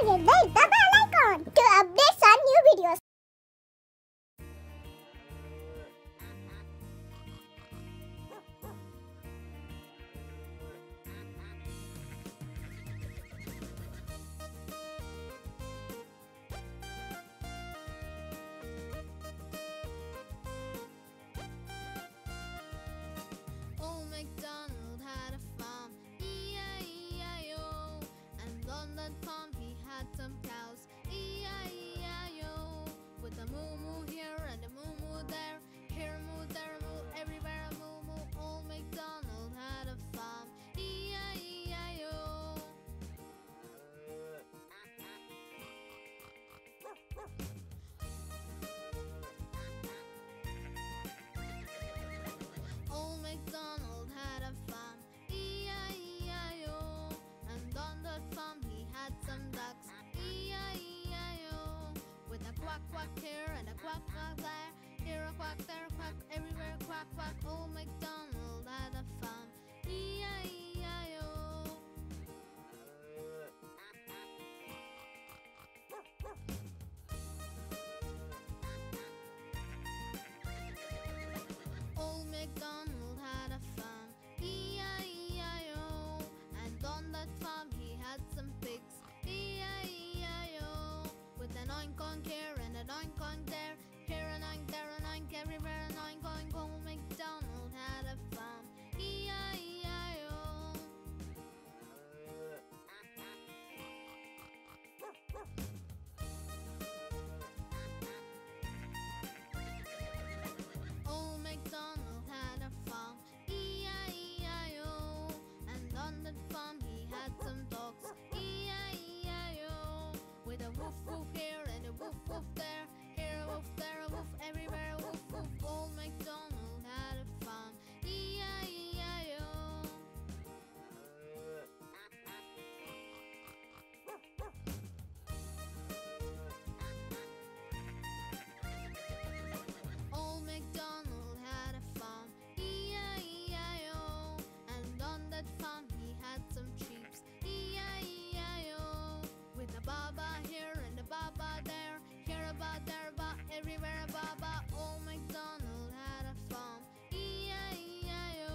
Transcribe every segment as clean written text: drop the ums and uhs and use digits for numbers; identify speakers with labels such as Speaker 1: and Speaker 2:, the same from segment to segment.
Speaker 1: and hit the bell icon to updates on new videos.
Speaker 2: Old MacDonald had a farm, E-I-E-I-O. And on that farm he had some cows, E-I-E-I-O. With a moo-moo here and a moo-moo there, here a moo, there a moo, everywhere a moo-moo. Old MacDonald had a farm, E-I-E-I-O. Old MacDonald had a farm, E-I-E-I-O. And on that farm he had some ducks, E-I-E-I-O. With a quack quack here and a quack quack there, here a quack, there a quack, everywhere a quack quack. Old MacDonald had a farm, E-I-E-I-O. Old MacDonald had a farm, E-I-E-I-O. And on that farm he had some pigs, E-I-E-I-O. With an oink oink here and an oink oink there, here an oink, there an oink, everywhere an oink oink. Old MacDonald had a farm, E-I-E-I-O. Old MacDonald had a farm, E-I-E-I-O. And on that farm he had some dogs, E-I-E-I-O. With a woof woof here and a woof woof there, here a woof, there a woof, everywhere a woof woof. Old MacDonald had a farm, E-I-E-I-O. Old MacDonald had a farm, E-I-E-I-O. And on that farm he had some sheep, E-I-E-I-O. With a baba here and a baba there, here a ba, there a ba, everywhere a baba. Old MacDonald had a farm, E-I-E-I-O.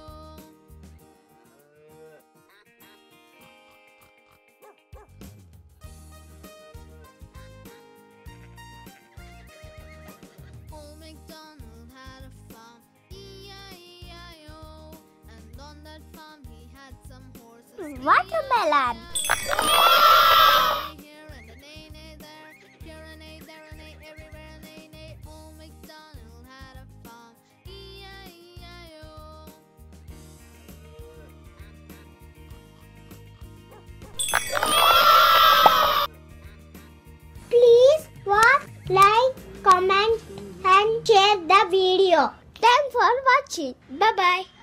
Speaker 2: Old MacDonald had a farm, E-I-E-I-O. And on that farm he had some horses,
Speaker 1: Watermelon.
Speaker 2: here and a neigh there, here a neigh, there a neigh, everywhere a neigh. Old MacDonald had a farm, E-I-E-I-O.
Speaker 1: Please watch, like, comment and share the video. Thanks for watching. Bye bye.